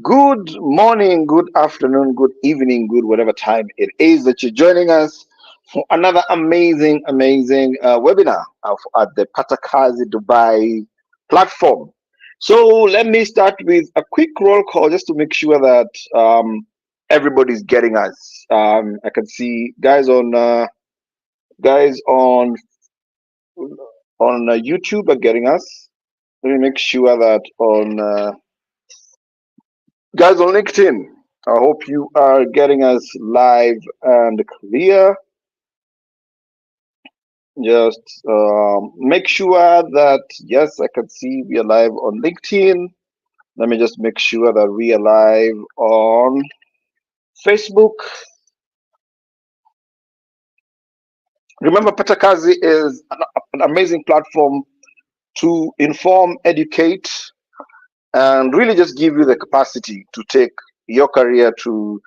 Good morning, good afternoon, good evening, good whatever time it is that you're joining us for another amazing webinar at the KAZI Dubai platform. So let me start with a quick roll call just to make sure that everybody's getting us. I can see guys on YouTube are getting us. Let me make sure that on guys on LinkedIn, I hope you are getting us live and clear. Just make sure that, yes, I can see we are live on LinkedIn. Let me just make sure that we are live on Facebook. Remember, Patakazi is an amazing platform to inform, educate, and really just give you the capacity to take your career to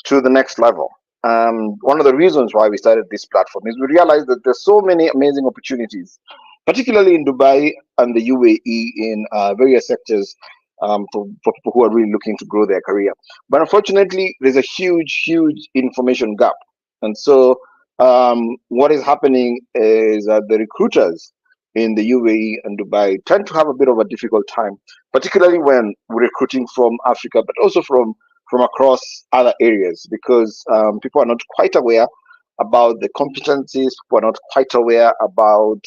the next level. One of the reasons why we started this platform is we realized that there's so many amazing opportunities, particularly in Dubai and the UAE in various sectors for people who are really looking to grow their career. But unfortunately, there's a huge information gap. And so what is happening is that the recruiters in the UAE and Dubai tend to have a bit of a difficult time, particularly when we're recruiting from Africa, but also from across other areas, because people are not quite aware about the competencies. People are not quite aware about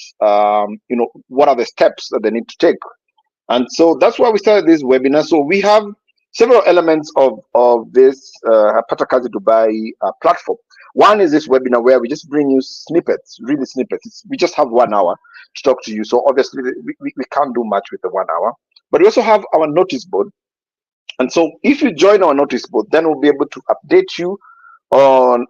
what are the steps that they need to take. And so that's why we started this webinar. So we have several elements of this Patakazi Dubai platform. One is this webinar where we just bring you snippets, really snippets. We just have 1 hour to talk to you. So obviously we can't do much with the 1 hour. But we also have our notice board. And so if you join our notice board, then we'll be able to update you on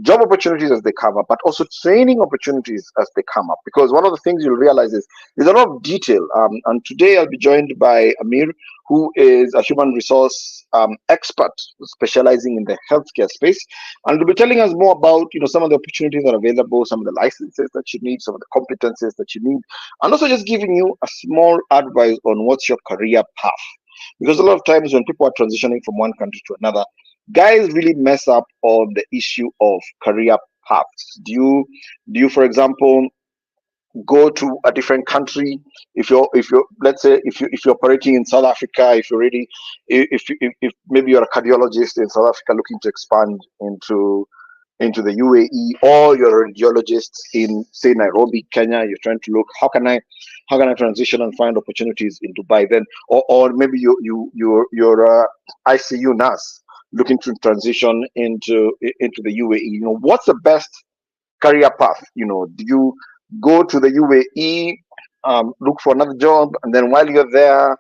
job opportunities as they come up, but also training opportunities as they come up. Because one of the things you'll realize is there's a lot of detail. And today I'll be joined by Amir, who is a human resource expert specializing in the healthcare space, and will be telling us more about some of the opportunities that are available, some of the licenses that you need, some of the competencies that you need, and also just giving you a small advice on what's your career path. Because a lot of times when people are transitioning from one country to another, guys really mess up on the issue of career paths. Do you, for example, go to a different country? If you're let's say if you're operating in South Africa, if you're already if maybe you're a cardiologist in South Africa looking to expand into the UAE, or you're a radiologist in, say, Nairobi, Kenya. You're trying to look how can I transition and find opportunities in Dubai then, or maybe you're a ICU nurse looking to transition into the UAE. What's the best career path? Do you go to the UAE, look for another job, and then while you're there,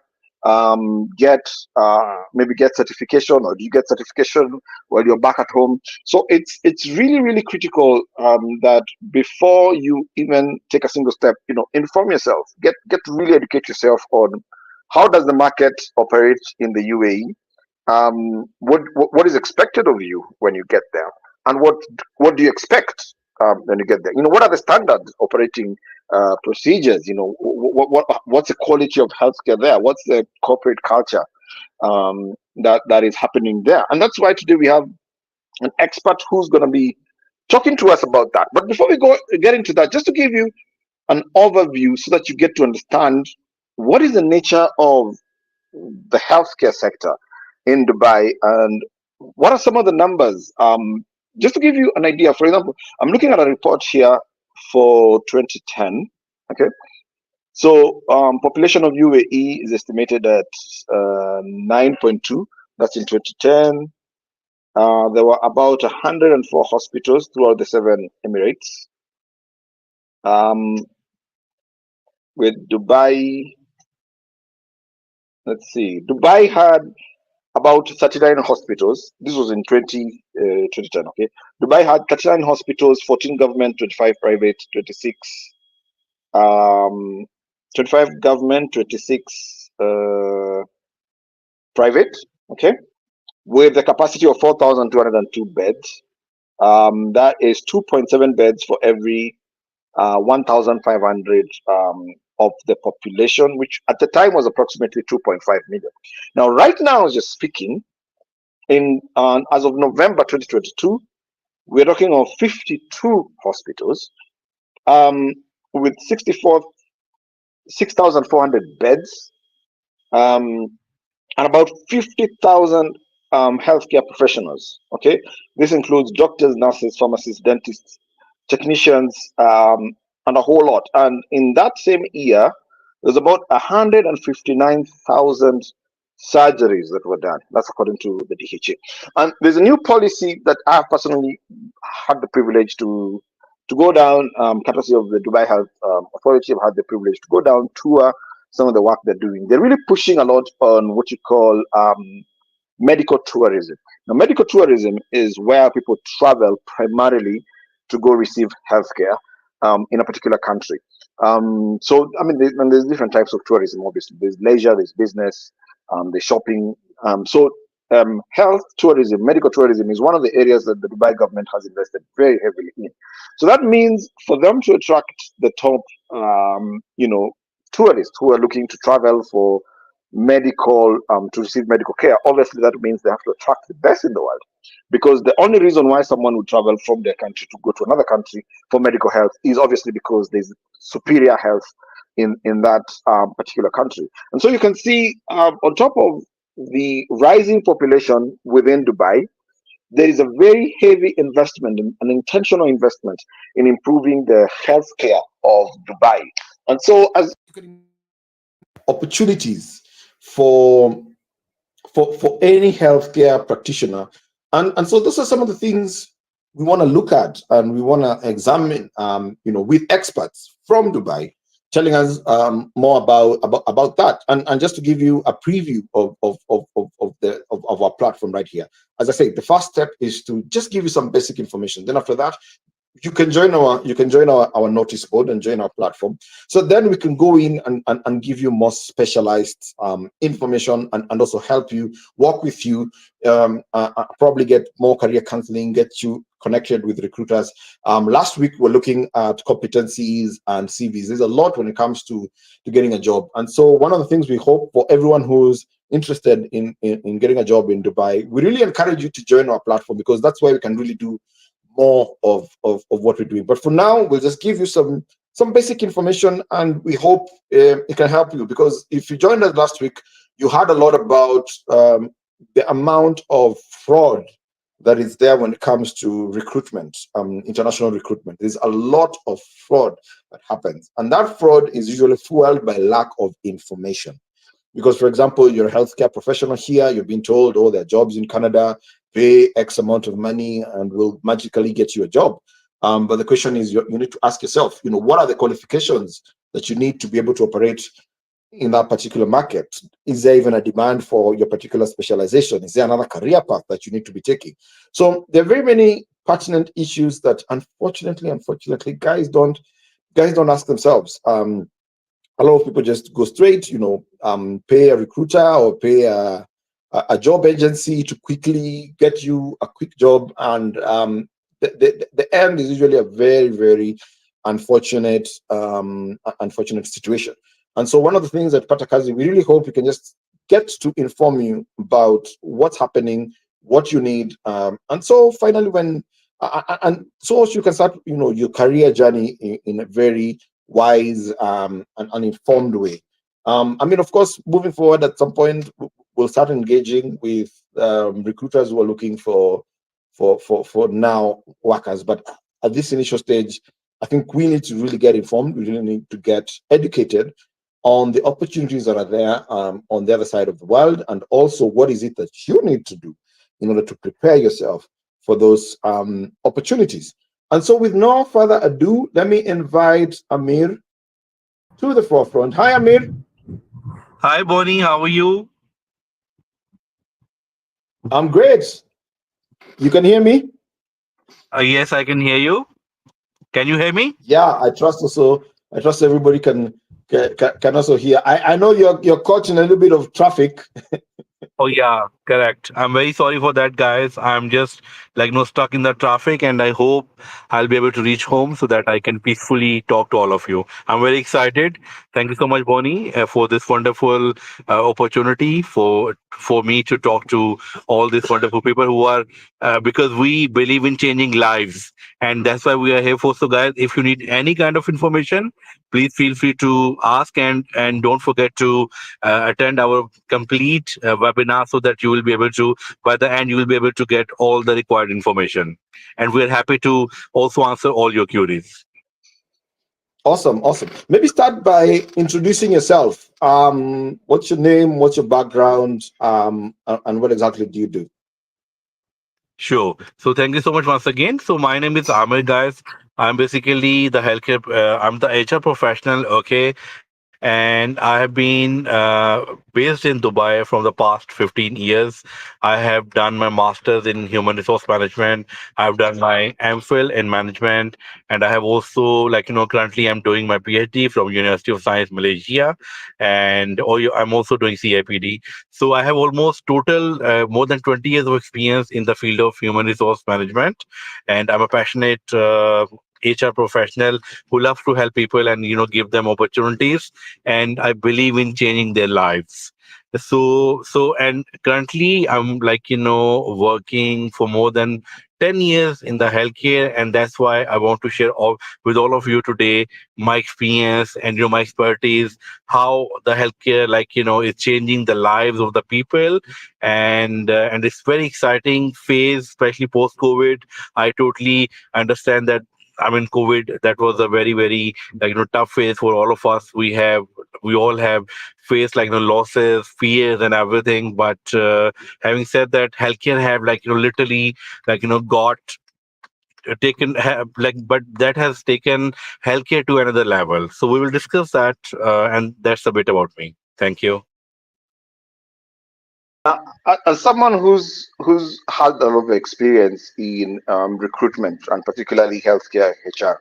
get maybe get certification, or do you get certification while you're back at home? So it's really critical that before you even take a single step, inform yourself, get to really educate yourself on how does the market operate in the UAE, what is expected of you when you get there, and what do you expect when you get there. What are the standard operating procedures? What's the quality of healthcare there? What's the corporate culture that is happening there? And that's why today we have an expert who's going to be talking to us about that. But before we get into that, just to give you an overview so that you get to understand what is the nature of the healthcare sector in Dubai, and what are some of the numbers? Just to give you an idea, for example, I'm looking at a report here for 2010. Okay, so population of UAE is estimated at 9.2. That's in 2010. There were about 104 hospitals throughout the 7 Emirates. With Dubai, let's see, Dubai had about 39 hospitals. This was in 2010. Okay, Dubai had 39 hospitals, 14 government, 25 private, um, 25 government, 26 private. Okay, with a capacity of 4,202 beds. That is 2.7 beds for every 1,500 of the population, which at the time was approximately 2.5 million. Now, right now, as you're speaking, as of November 2022, we're talking of 52 hospitals um, with 6,400 beds, um, and about 50,000 healthcare professionals. Okay, this includes doctors, nurses, pharmacists, dentists, technicians, and a whole lot. And in that same year, there's about 159,000 surgeries that were done. That's according to the DHA. And there's a new policy that I have personally had the privilege to go down, courtesy of the Dubai Health Authority. I've had the privilege to go down, tour some of the work they're doing. They're really pushing a lot on what you call medical tourism. Now, medical tourism is where people travel primarily to go receive healthcare in a particular country. So, I mean, there's different types of tourism, obviously. There's leisure, there's business, there's shopping. Health tourism, medical tourism is one of the areas that the Dubai government has invested very heavily in. So that means for them to attract the top, tourists who are looking to travel for medical to receive medical care, obviously that means they have to attract the best in the world, because the only reason why someone would travel from their country to go to another country for medical health is obviously because there's superior health in that particular country. And so you can see, on top of the rising population within Dubai, there is a very heavy investment, an intentional investment in improving the healthcare of Dubai. And so, as opportunities for any healthcare practitioner, and so those are some of the things we want to look at and we want to examine, with experts from Dubai, telling us more about that, and just to give you a preview of our platform right here. As I say, the first step is to just give you some basic information. Then after that, you can join our notice board and join our platform. So then we can go in and give you more specialized information, and also help you, work with you, probably get more career counseling, get you connected with recruiters. Last week we're looking at competencies and CVs. There's a lot when it comes to getting a job. And so one of the things we hope for everyone who's interested in getting a job in Dubai, we really encourage you to join our platform, because that's where we can really do more of what we're doing. But for now, we'll just give you some basic information, and we hope it can help you, because if you joined us last week, you heard a lot about the amount of fraud that is there when it comes to recruitment, international recruitment. There's a lot of fraud that happens, and that fraud is usually fueled by lack of information. Because, for example, you're a healthcare professional here, you're being told, oh, there are jobs in Canada, pay X amount of money and we'll magically get you a job. But the question is, you need to ask yourself, what are the qualifications that you need to be able to operate in that particular market? Is there even a demand for your particular specialization? Is there another career path that you need to be taking? So there are very many pertinent issues that unfortunately, guys don't ask themselves. A lot of people just go straight, pay a recruiter or pay a job agency to quickly get you a quick job, and the end is usually a very, very unfortunate situation. And so one of the things at KAZI, we really hope we can just get to inform you about what's happening, what you need, and so finally so you can start your career journey in a very wise and uninformed way. Of course, moving forward at some point, we'll start engaging with recruiters who are looking for now workers. But at this initial stage, I think we need to really get informed. We really need to get educated on the opportunities that are there on the other side of the world, and also what is it that you need to do in order to prepare yourself for those opportunities. And so with no further ado, let me invite Amir to the forefront. Hi, Amir. Hi, Boni. How are you? I'm great. You can hear me? Yes, I can hear you. Can you hear me? Yeah, I trust also. I trust everybody can also hear. I know you're caught in a little bit of traffic. Oh, yeah. Correct. I'm very sorry for that, guys. I'm just stuck in the traffic, and I hope I'll be able to reach home so that I can peacefully talk to all of you. I'm very excited. Thank you so much, Boni, for this wonderful opportunity for me to talk to all these wonderful people who are because we believe in changing lives, and that's why we are here for. So, guys, if you need any kind of information, please feel free to ask, and don't forget to attend our complete webinar so that you will be able to, by the end, you will be able to get all the required information. And we're happy to also answer all your queries. Awesome, awesome. Maybe start by introducing yourself. What's your name? What's your background? And what exactly do you do? Sure. So thank you so much once again. So my name is Amir, guys. I'm basically the healthcare. I'm the HR professional. Okay, and I have been based in Dubai from the past 15 years. I have done my master's in human resource management. I've done my MPhil in management, and I have also, currently I'm doing my PhD from University of Science Malaysia, and I'm also doing CIPD. So I have almost total more than 20 years of experience in the field of human resource management, and I'm a passionate HR professional who loves to help people and give them opportunities, and I believe in changing their lives. So and currently I'm working for more than 10 years in the healthcare, and that's why I want to share with all of you today my experience and my expertise, how the healthcare is changing the lives of the people. And it's very exciting phase, especially post COVID. I totally understand that. I mean, COVID, that was a very, very tough phase for all of us. We all have faced losses, fears, and everything. But having said that, healthcare have literally got taken but that has taken healthcare to another level. So we will discuss that, and that's a bit about me. Thank you. As someone who's had a lot of experience in recruitment and particularly healthcare HR,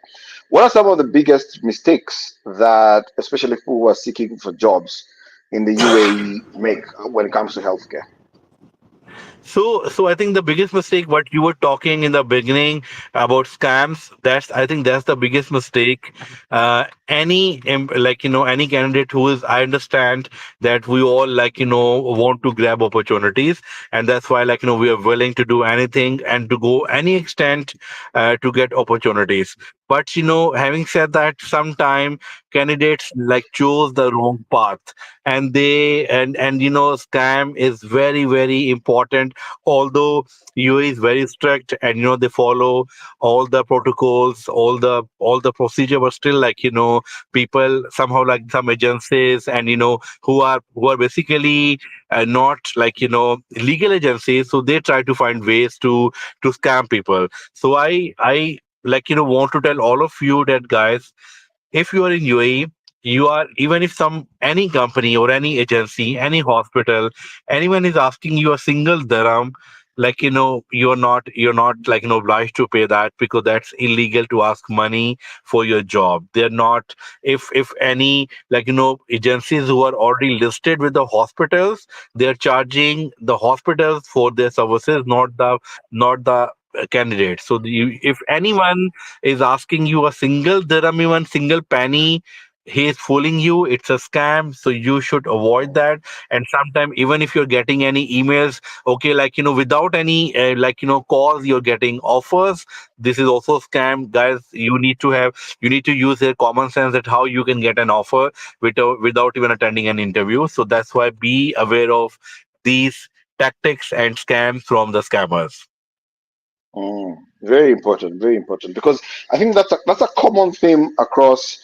what are some of the biggest mistakes that especially people who are seeking for jobs in the UAE make when it comes to healthcare? So I think the biggest mistake, what you were talking in the beginning about scams, I think that's the biggest mistake. Any candidate who is, I understand that we all want to grab opportunities, and that's why we are willing to do anything and to go any extent to get opportunities. But having said that, sometime candidates chose the wrong path, and scam is very, very important. Although UAE is very strict, and they follow all the protocols, all the procedure, but still people somehow, some agencies, and who are basically not legal agencies, so they try to find ways to scam people. So I want to tell all of you that, guys, if you are in UAE, you are, even if any company or any agency, any hospital, anyone is asking you a single dirham, you're not obliged to pay that, because that's illegal to ask money for your job. They're not, if any agencies who are already listed with the hospitals, they're charging the hospitals for their services, not the candidate. So if anyone is asking you a single dirham, even single penny, he is fooling you. It's a scam. So you should avoid that. And sometimes, even if you're getting any emails, okay, without any calls, you're getting offers. This is also scam, guys. You need to use their common sense at how you can get an offer without even attending an interview. So that's why be aware of these tactics and scams from the scammers. Very important, because I think that's a common theme across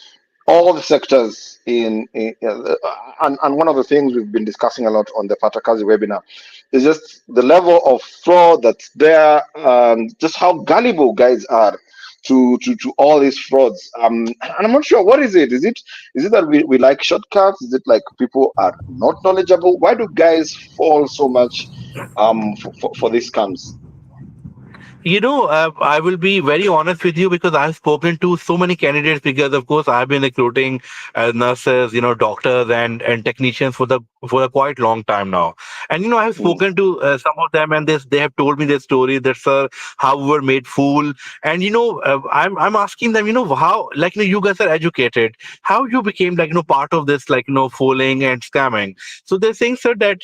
all the sectors and one of the things we've been discussing a lot on the KAZI webinar is just the level of fraud that's there, just how gullible guys are to all these frauds. And I'm not sure what is it. Is it that we like shortcuts? Is it like people are not knowledgeable? Why do guys fall so much for these scams? I will be very honest with you, because I've spoken to so many candidates, because of course I've been recruiting nurses, doctors, and technicians for a quite long time now. And I have mm, spoken to some of them, and they have told me their story that, sir, how we were made fool. And I'm asking them, how, like, you guys are educated, how you became, like, part of this, like, fooling and scamming. So they're saying, sir, that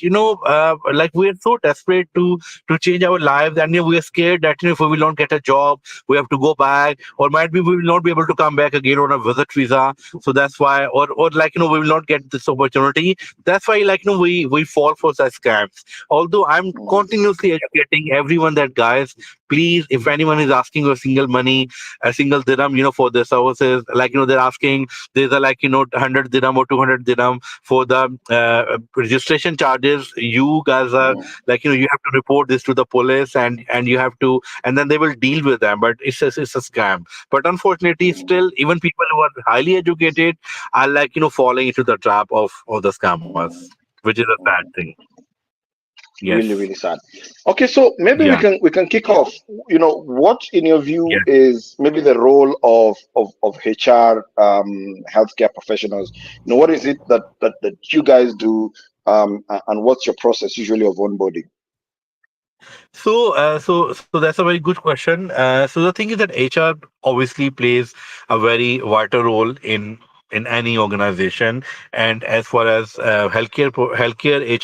like, we're so desperate to change our lives, and we are scared that if we will not get a job, we have to go back, or might be we will not be able to come back again on a visit visa. So that's why, or like, we will not get this opportunity. That's why, like, we fall for such scams. Although I'm mm, continuously educating everyone that, guys, please, if anyone is asking you a single money, a single dirham, for their services, like, they're asking, there's a, like, 100 dirham or 200 dirham for the registration charges. You guys are, mm, like, you have to report this to the police, and you have to, and then they will deal with them. But it's a scam. But unfortunately, mm, still, even people who are highly educated are, like, falling into the trap of the scammers, mm, which is a sad mm. thing. Really, Yes. really sad. Okay, so maybe we Yeah. can kick off. What in your view Yes. is maybe the role of HR, healthcare professionals? What is it that you guys do, and what's your process usually of onboarding? So that's a very good question. So the thing is that HR obviously plays a very vital role in any organization, and as far as healthcare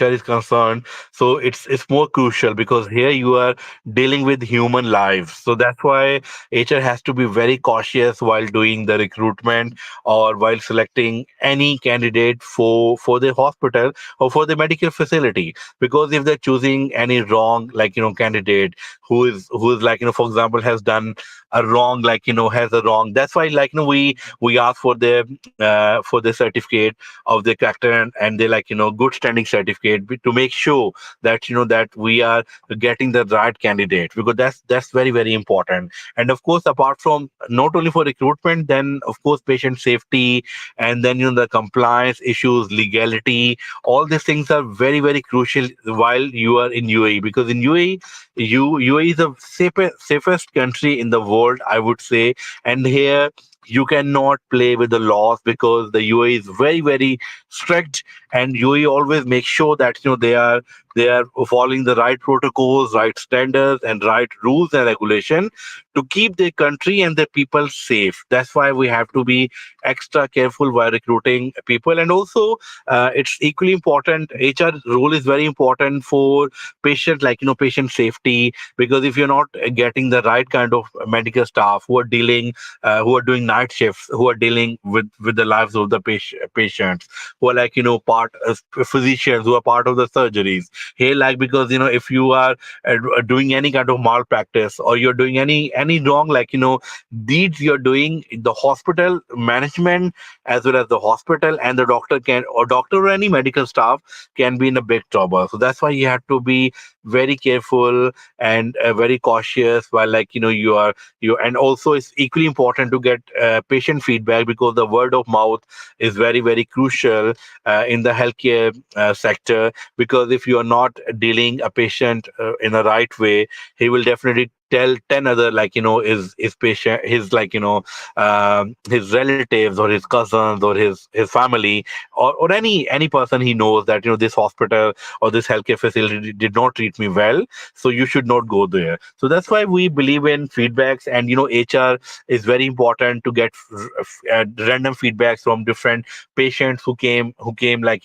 HR is concerned, so it's more crucial, because here you are dealing with human lives. So that's why HR has to be very cautious while doing the recruitment, or while selecting any candidate for the hospital or for the medical facility. Because if they're choosing any wrong, like, candidate who is like, for example, has done a wrong, like, has a wrong, that's why, like, we ask for the certificate of the character, and they, like, good standing certificate, to make sure that that we are getting the right candidate, because that's very, very important. And of course, apart from, not only for recruitment, then of course patient safety, and then the compliance issues, legality, all these things are very, very crucial while you are in UAE. Because in UAE, UAE is the safest country in the world, I would say. And here you cannot play with the laws, because the UAE is very, very strict, and UAE always makes sure that they are following the right protocols, right standards, and right rules and regulation to keep their country and their people safe. That's why we have to be extra careful while recruiting people. And also, it's equally important, HR role is very important for patient, like, patient safety. Because if you're not getting the right kind of medical staff who are doing night shifts, who are dealing with the lives of the patients, who are, like, part physicians who are part of the surgeries here, like, because if you are doing any kind of malpractice, or you're doing any wrong, like, deeds you're doing, the hospital management, as well as the hospital and the doctor or any medical staff can be in a big trouble. So that's why you have to be very careful and very cautious while, like, and also it's equally important to get patient feedback, because the word of mouth is very, very crucial in the healthcare sector. Because if you are not dealing a patient in a right way, he will definitely tell 10 other, like, his patient, his, like, his relatives, or his cousins, or his family, or any person he knows, that this hospital or this healthcare facility did not treat me well, so you should not go there. So that's why we believe in feedbacks. And HR is very important to get random feedbacks from different patients who came, like,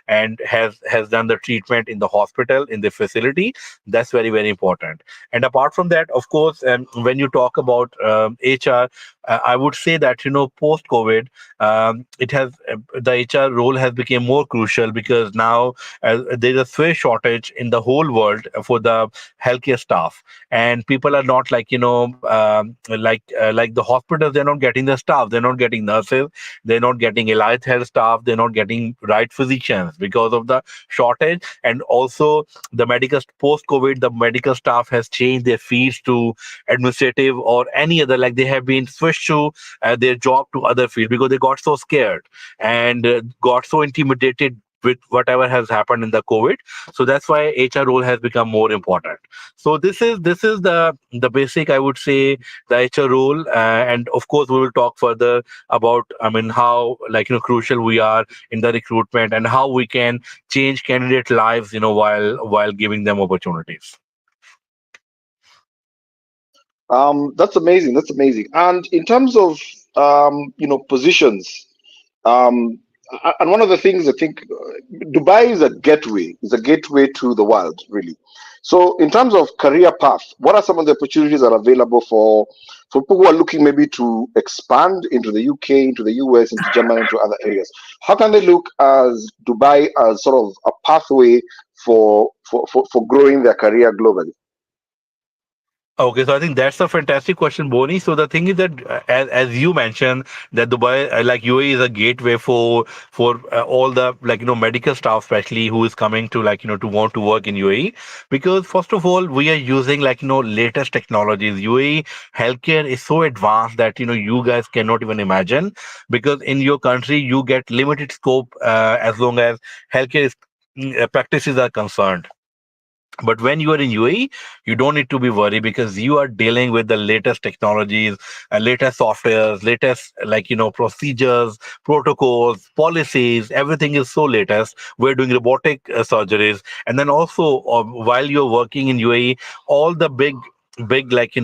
and has done the treatment in the hospital, in the facility. That's very, very important. And apart from that, of course, when you talk about HR, I would say that post COVID, it has the HR role has become more crucial, because now there's a severe shortage in the whole world for the healthcare staff. And people are not, like, like the hospitals, they're not getting the staff, they're not getting nurses, they're not getting allied health staff, they're not getting right physicians, because of the shortage. And also, the medical post COVID, the medical staff has changed their fields to administrative or any other, like, they have been switched to their job to other field, because they got so scared and got so intimidated with whatever has happened in the COVID. So that's why HR role has become more important. So this is the basic, I would say, the HR role, and of course we will talk further about, I mean, how, like, crucial we are in the recruitment and how we can change candidate lives, while giving them opportunities. That's amazing. That's amazing. And in terms of positions, um, and one of the things I think, Dubai is a gateway to the world, really. So, in terms of career path, what are some of the opportunities that are available for people who are looking maybe to expand into the UK, into the US, into Germany, into other areas? How can they look as Dubai as sort of a pathway for growing their career globally? Okay, so I think that's a fantastic question, Boni. So the thing is that, as you mentioned, that Dubai, like UAE, is a gateway for all the, like, medical staff, especially who is coming to, like, to want to work in UAE, because first of all we are using, like, latest technologies. UAE healthcare is so advanced that, you guys cannot even imagine, because in your country you get limited scope, as long as healthcare practices are concerned. But when you are in UAE, you don't need to be worried, because you are dealing with the latest technologies, latest softwares, latest, like, procedures, protocols, policies. Everything is so latest. We're doing robotic surgeries, and then also, while you're working in UAE, all the big, like,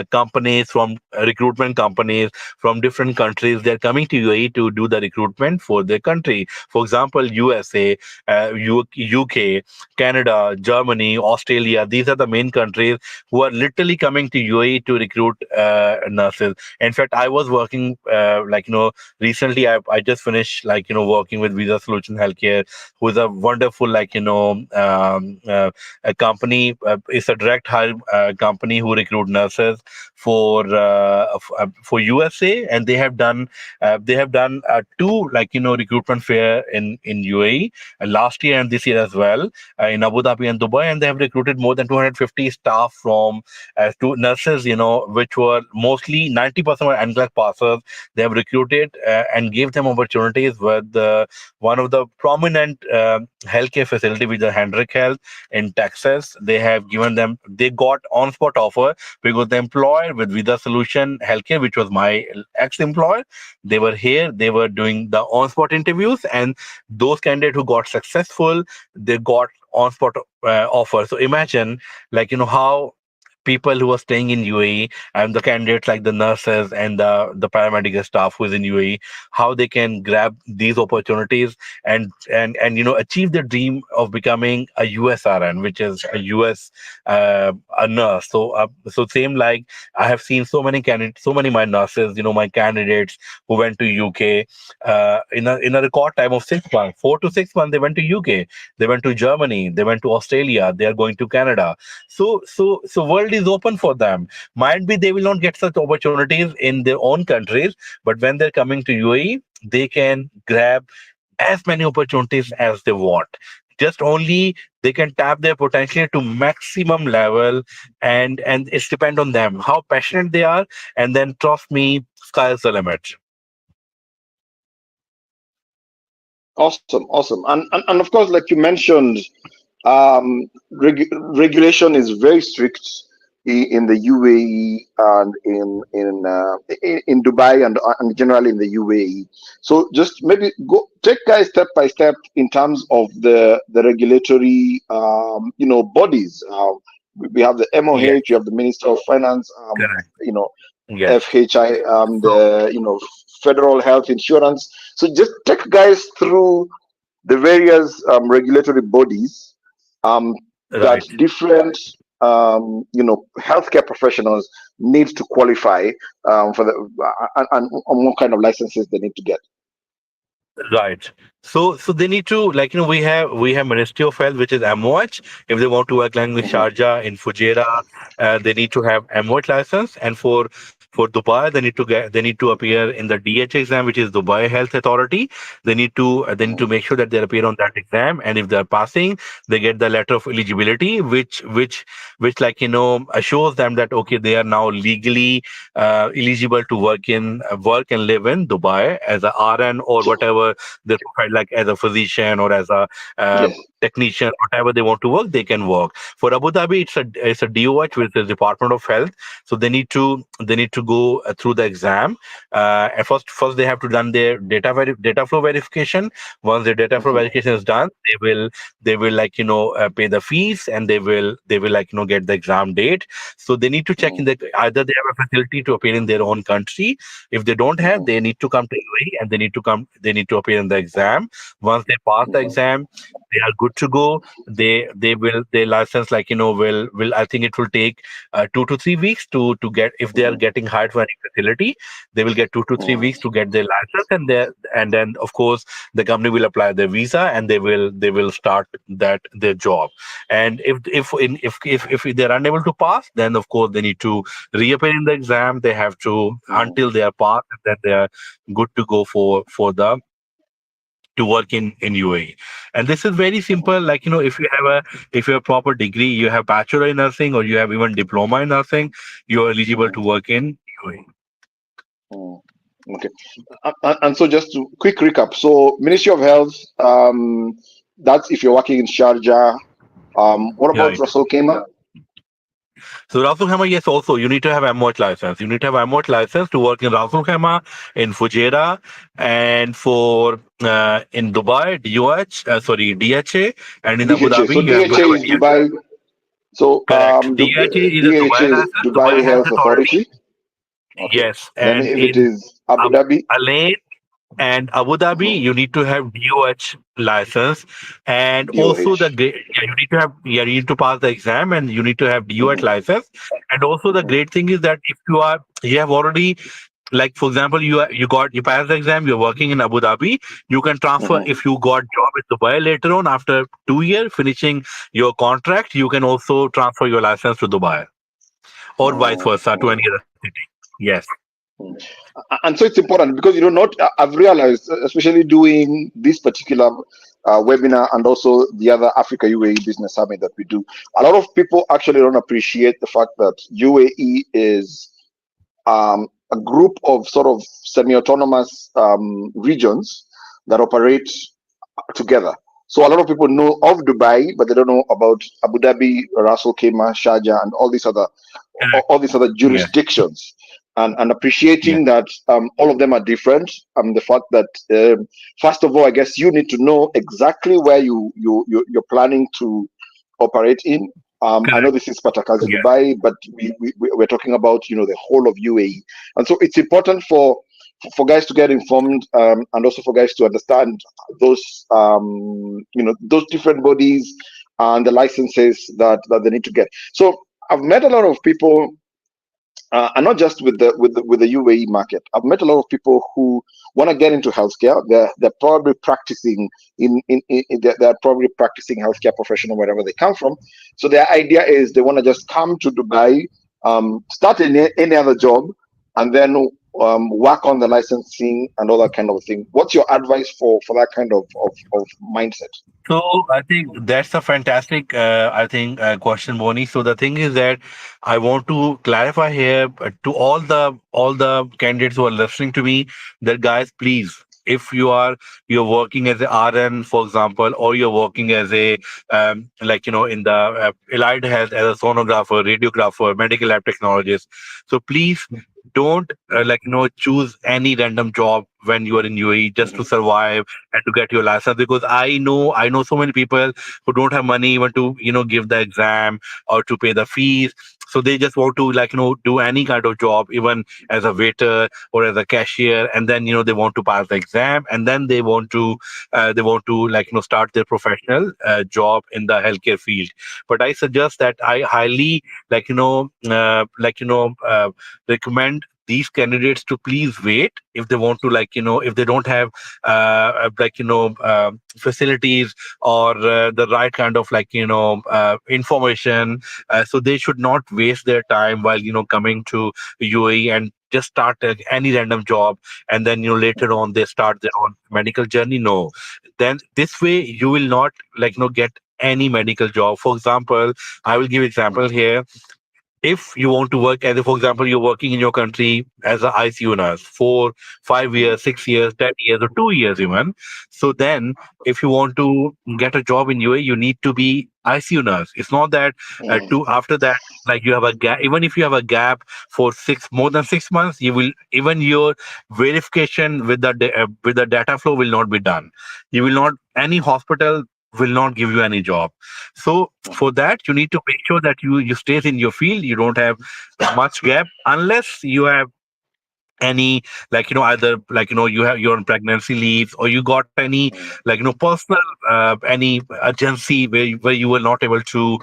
companies, from recruitment companies from different countries, they're coming to UAE to do the recruitment for their country. For example, USA, UK, Canada, Germany, Australia. These are the main countries who are literally coming to UAE to recruit nurses. In fact, I was working, like, recently. I just finished, like, working with Visa Solution Healthcare, who is a wonderful, like, a company. It's a direct hire company who recruit nurses for USA, and they have done two, like, recruitment fair in UAE, last year and this year as well, in Abu Dhabi and Dubai, and they have recruited more than 250 staff from to nurses, which were mostly 90% were NCLEX passers. They have recruited and gave them opportunities with one of the prominent healthcare facility, with the Hendrick Health in Texas. They got on-spot offer, because the employer with Visa Solution Healthcare, which was my ex-employer, they were here, they were doing the on-spot interviews, and those candidates who got successful, they got on-spot offer. So imagine, like, how people who are staying in UAE, and the candidates, like the nurses and the paramedical staff who is in UAE, how they can grab these opportunities, and achieve the dream of becoming a USRN, which is a US a nurse. So same, like, I have seen so many candidates, so many my nurses, my candidates who went to UK in a record time of 6 months, 4 to 6 months. They went to UK, they went to Germany, they went to Australia, they are going to Canada. So world is open for them. Might be they will not get such opportunities in their own countries, but when they're coming to UAE, they can grab as many opportunities as they want. Just only they can tap their potential to maximum level, and it's depend on them how passionate they are, and then trust me, sky's the limit. Awesome, awesome. And of course, like you mentioned, regulation is very strict in the UAE and in Dubai and generally in the UAE. So just maybe go take guys step by step in terms of the regulatory bodies. We have the Yes, MOH, you have the Minister of Finance, correct. you know Yes. FHI, So, the Federal Health Insurance. So just take guys through the various regulatory bodies that right. different healthcare professionals need to qualify for the and what kind of licenses they need to get. Right. So they need to, like, we have Ministry of Health, which is MOH. If they want to work like in Mhm. Sharjah, in Fujairah, they need to have MOH license. And for For Dubai, they need to appear in the DH exam, which is Dubai Health Authority. They need to make sure that they appear on that exam, and if they're passing, they get the letter of eligibility, which like assures them that okay, they are now legally eligible to work and live in Dubai as a RN or So whatever their profile, like as a physician or as a yes. technician, whatever they want to work, they can work. For Abu Dhabi, it's a DOH, which is Department of Health. So they need to go through the exam. At first they have to done their data flow verification. Once the data flow Mhm, verification is done, they will like pay the fees, and they will like get the exam date. So they need to check in mhm, that either they have a facility to appear in their own country. If they don't have, mhm, they need to come to UAE, and they need to appear in the exam. Once they pass the mhm, exam, they are good to go. They will their license like will I think it will take 2 to 3 weeks to get, if they are mhm, getting hired for any facility, they will get 2 to 3 weeks to get their license, and then of course the company will apply their visa, and they will start their job. And if they're unable to pass, then of course they need to reappear in the exam. They have to mhm, until they are passed, and then they are good to go for the to work in UAE. And this is very mhm, simple. Like if you have proper degree, you have bachelor in nursing, or you have even diploma in nursing, you're eligible to mhm, work in UAE. mhm. Okay. And so just to quick recap. So Ministry of Health, that's if you're working in Sharjah. What about Right. Russell Kema? So Rasul Khaimah, yes, also you need to have MOH license. You need to have MOH license to work in Rasul Khaimah, in Fujairah, and for in Dubai, DHA, and in Abu DHA. Dhabi, So you have to DHA have a is DHA. Dubai. So Correct. DHA is a DHA Dubai is license, Dubai Dubai Health Health Authority. Authority. Okay. Yes, Then and if it in is Abu Dhabi. Alain and Abu Dhabi, Mhm, you need to have DOH license, and also DOH. you need to have, you need to pass the exam, and you need to have DOH Mhm, license. And also the mhm, great thing is that if you have already, like for example, you passed the exam, you're working in Abu Dhabi, you can transfer. mhm, If you got job in Dubai later on after 2 years finishing your contract, you can also transfer your license to Dubai, or vice mhm, versa to mhm. any other city. Yes. Mm. And so it's important because not. I've realized, especially doing this particular webinar and also the other Africa UAE Business Summit that we do, a lot of people actually don't appreciate the fact that UAE is a group of sort of semi-autonomous regions that operate together. So a lot of people know of Dubai, but they don't know about Abu Dhabi, Ras Al Khaimah, Sharjah, and Correct. all these other Yes. jurisdictions. And Yes. appreciating that all of them are different. The fact that first of all, I guess you need to know exactly where you're planning to operate in. I know Correct. this is Patakazi Yes. Dubai, but we're talking about the whole of UAE, and so it's important for guys to get informed, and also for guys to understand those those different bodies and the licenses that they need to get. So I've met a lot of people, and not just with the UAE market. I've met a lot of people who want to get into healthcare. They're probably practicing they're probably practicing healthcare professional wherever they come from. So their idea is they want to just come to Dubai, start any other job, and then work on the licensing and all that kind of thing. What's your advice for that kind of mindset? So I think that's a fantastic, question, Boni. So the thing is that I want to clarify here to all the candidates who are listening to me that guys, please, if you're working as a RN, for example, or you're working as a in the allied health as a sonographer, radiographer, medical lab technologist. So please don't choose any random job when you are in UAE just to Mhm, survive and to get your license, because I know so many people who don't have money even to give the exam or to pay the fees. So they just want to do any kind of job, even as a waiter or as a cashier, and then they want to pass the exam, and then they want to start their professional job in the healthcare field. But I suggest that I highly recommend these candidates to please wait if they want to, if they don't have facilities or the right kind of information. So they should not waste their time while coming to UAE and just start any random job, and then later on they start their own medical journey. No, then this way you will not get any medical job. For example, I will give example here. If you want to work as for example, you're working in your country as an ICU nurse for 5 years, 6 years, 10 years, or 2 years even. So then, if you want to get a job in UAE, you need to be ICU nurse. It's not that to after that, like you have a gap. Even if you have a gap for more than 6 months, you will even your verification with with the data flow will not be done. You will not any hospital will not give you any job. So for that, you need to make sure that you stays in your field. You don't have much gap unless you have any either you have you're on pregnancy leave, or you got any personal any urgency where you were not able to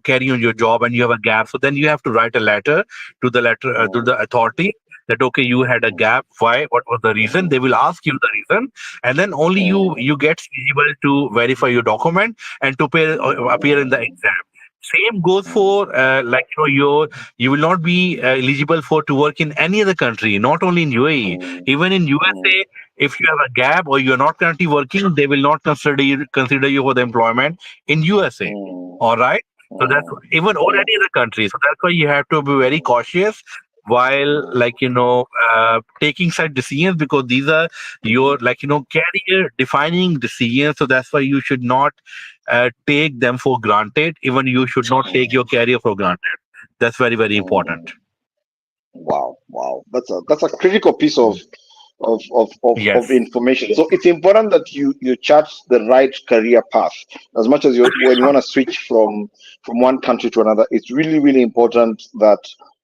carry on your job and you have a gap. So then you have to write a letter to the authority that okay, you had a gap, why, what was the reason. They will ask you the reason, and then only you get eligible to verify your document and to appear in the exam. Same goes for you will not be eligible for to work in any other country, not only in UAE, even in USA. If you have a gap or you're not currently working, they will not consider you for the employment in USA. All right. So that's even or any other country. So that's why you have to be very cautious while taking such decisions, because these are your career defining decisions. So that's why you should not take them for granted. Even you should not take your career for granted. That's very, very important. Wow, wow, that's a critical piece of Yes, information. So it's important that you chart the right career path. As much as you when you want to switch from one country to another, it's really important that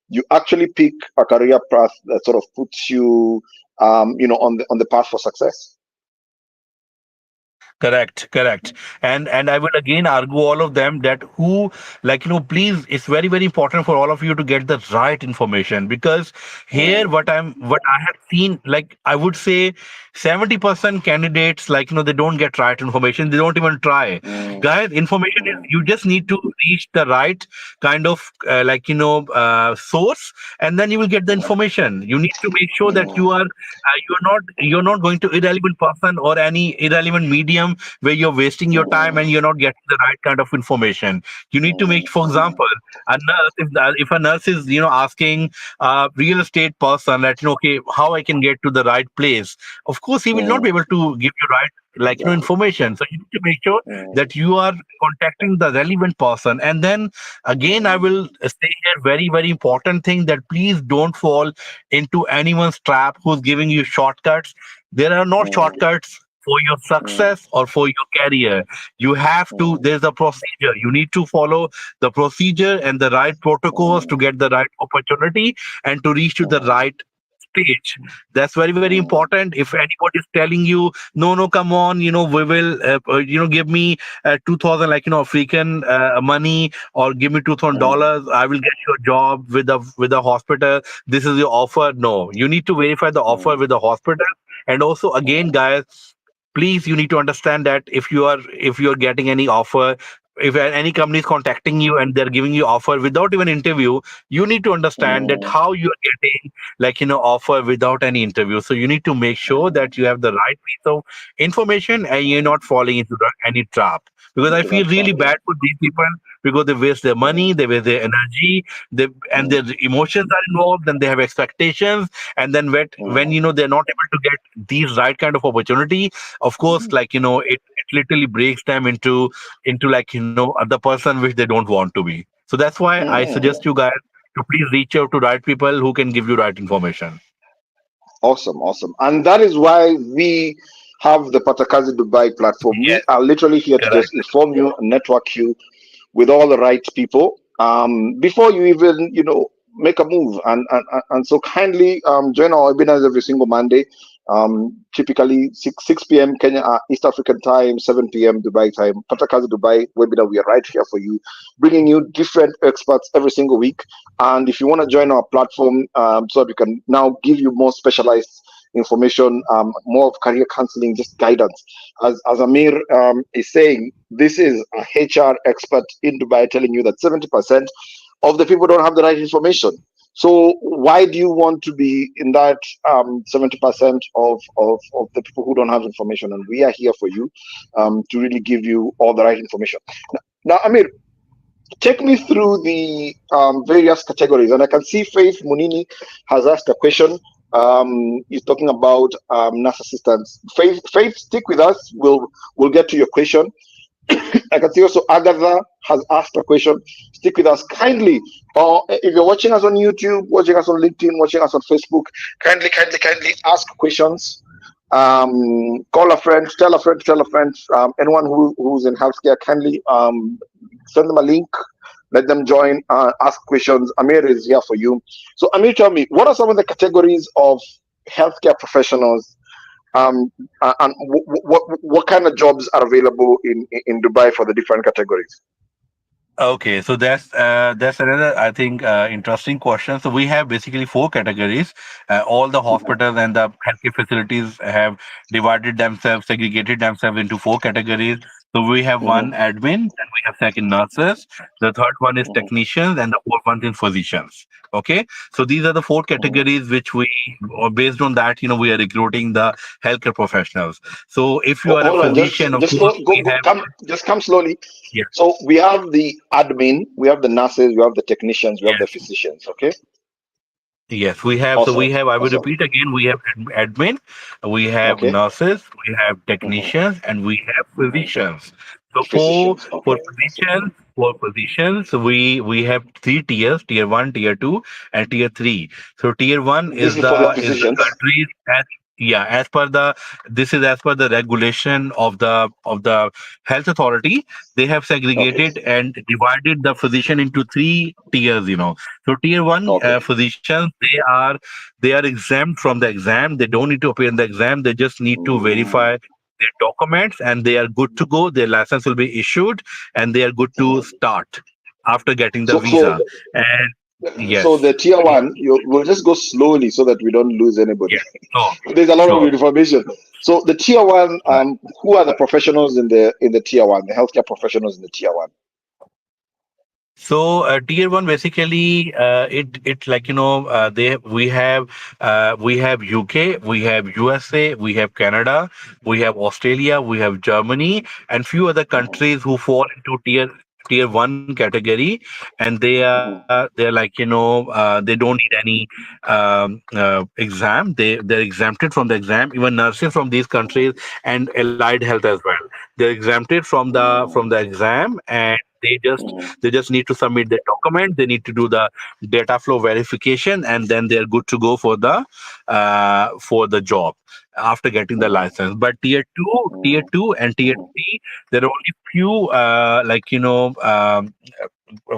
you actually pick a career path that sort of puts you on the path for success. correct. And I will again argue all of them that who please, it's very, very important for all of you to get the right information, because here what I have seen, I would say 70% candidates they don't get right information. They don't even try. Guys, information is you just need to reach the right kind of source, and then you will get the information. You need to make sure that you're not going to irrelevant person or any irrelevant medium where you're wasting your time and you're not getting the right kind of information. You need to make, for example, a nurse, if a nurse is asking a real estate person that okay, how I can get to the right place, of course he will not be able to give you right information. So you need to make sure that you are contacting the relevant person. And then again, I will say here very, very important thing, that please don't fall into anyone's trap who's giving you shortcuts. There are not shortcuts for your success or for your career. You have to, there's a procedure. You need to follow the procedure and the right protocols to get the right opportunity and to reach to the right stage. That's very, very important. If anybody is telling you, no, no, come on, we will, give me 2000, African money, or give me $2,000, I will get your job with the hospital. This is your offer. No, you need to verify the offer with the hospital. And also, again, guys, please, you need to understand that if you're getting any offer, if any company is contacting you and they're giving you offer without even interview, you need to understand that how you're getting offer without any interview. So you need to make sure that you have the right piece of information and you're not falling into any trap, because I Into feel that trap, really yeah. bad for these people, because they waste their money, they waste their energy, and their emotions are involved, and they have expectations. And then when they're not able to get these right kind of opportunity, of course, it literally breaks them into the person which they don't want to be. So that's why I suggest you guys to please reach out to right people who can give you right information. Awesome, awesome. And that is why we have the Patakazi Dubai platform. We Yes, are literally here to correct. just inform you and network you with all the right people before you even make a move. And so kindly join our webinars every single Monday, typically 6 p.m. Kenya East African time, 7 p.m. Dubai time. Patakazi Dubai webinar, we are right here for you, bringing you different experts every single week. And if you want to join our platform, so that we can now give you more specialized information, more of career counseling, just guidance. As Amir is saying, this is a HR expert in Dubai telling you that 70% of the people don't have the right information. So why do you want to be in that 70% of the people who don't have information? And we are here for you to really give you all the right information. Now, Amir, take me through the various categories. And I can see Faith Munini has asked a question. He's talking about nurse assistants. Faith, stick with us. We'll get to your question. I can see also Agatha has asked a question. Stick with us kindly. Or if you're watching us on YouTube, watching us on LinkedIn, watching us on Facebook, kindly ask questions. Call a friend, tell a friend, tell a friend. Anyone who's in healthcare, kindly send them a link. Let them join. Ask questions. Amir is here for you. So Amir, tell me, what are some of the categories of healthcare professionals and what kind of jobs are available in Dubai for the different categories? Okay, so that's another, I think, interesting question. So we have basically four categories. All the hospitals and the healthcare facilities have divided themselves, segregated themselves into four categories. So we have Mhm, one admin, then we have second nurses, the third one is mhm, technicians, and the fourth one is physicians. Okay, so these are the four mhm. categories which we, or based on that, we are recruiting the healthcare professionals. So if you are a Hold on, physician, of course, we have, come slowly. yeah. So we have the admin, we have the nurses, we have the technicians, we have the Yes. physicians. Okay, Yes, we have. So awesome, we have, I will awesome. repeat again, we have admin, we have Okay, nurses, we have mhm, technicians, and we have mhm. physicians. So Physicians. Okay, awesome. for physicians, we have three tiers: tier one, tier two, and tier three. So tier one This is for the is the physicians. countries as, yeah, as per the, this is as per the regulation of the health authority. They have Okay, segregated and divided the physician into three tiers. So tier one okay. physicians, they are exempt from the exam. They don't need to appear in the exam. They just need to Mm, verify their documents, and they are good to go. Their license will be issued, and they are good to mhm. start after getting the So visa. And so yes, the tier one, we'll just go slowly so that we don't lose anybody. yes, sure, There's a lot of sure. information. So the tier one, who are the professionals in the tier one, the healthcare professionals in the tier one? So tier one basically it like they we have UK, we have USA, we have Canada, we have Australia, we have Germany, and few other Mhm, countries who fall into tier one category, and mhm, they're like they don't need any exam. They're exempted from the exam. Even nurses from these mhm, countries and allied health as well. They're exempted from the exam, and mhm, they just need to submit the document. They need to do the data flow verification, and then they're good to go for the job after getting the mhm, license. But tier mhm, two, and tier mhm, three, there are only few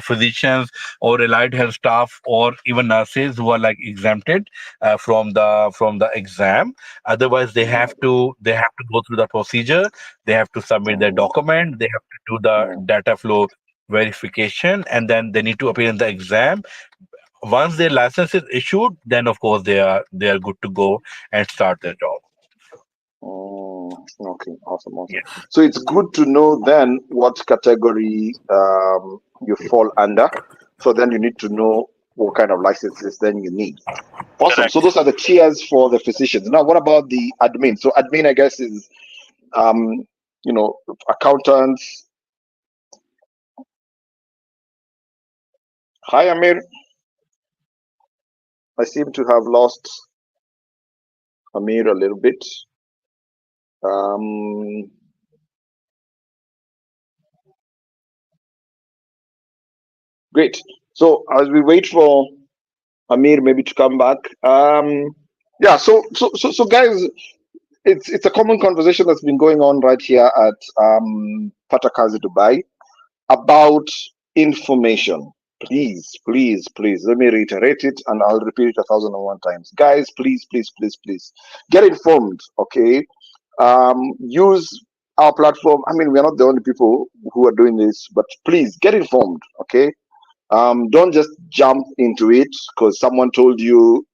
physicians or allied health staff or even nurses who are like exempted from the exam. Otherwise, they have to go through the procedure. They have to submit their mhm, document. They have to do the mhm, data flow verification, and then they need to appear in the exam. Once their license is issued, then of course they are good to go and start their job. Okay, awesome, awesome. Yes, So it's good to know then what category you fall under. So then you need to know what kind of licenses then you need. Awesome. So correct. those are the tiers for the physicians. Now, what about the admin? So admin, I guess, is um, accountants. Hi, Amir. I seem to have lost Amir a little bit. Um, great. So as we wait for Amir maybe to come back, yeah. So guys, it's a common conversation that's been going on right here at Patakazi Dubai about information. Please, let me reiterate it and I'll repeat it 1,001 times. Guys, please, get informed, okay? Use our platform. I mean, we're not the only people who are doing this, but please get informed, okay? Don't just jump into it because someone told you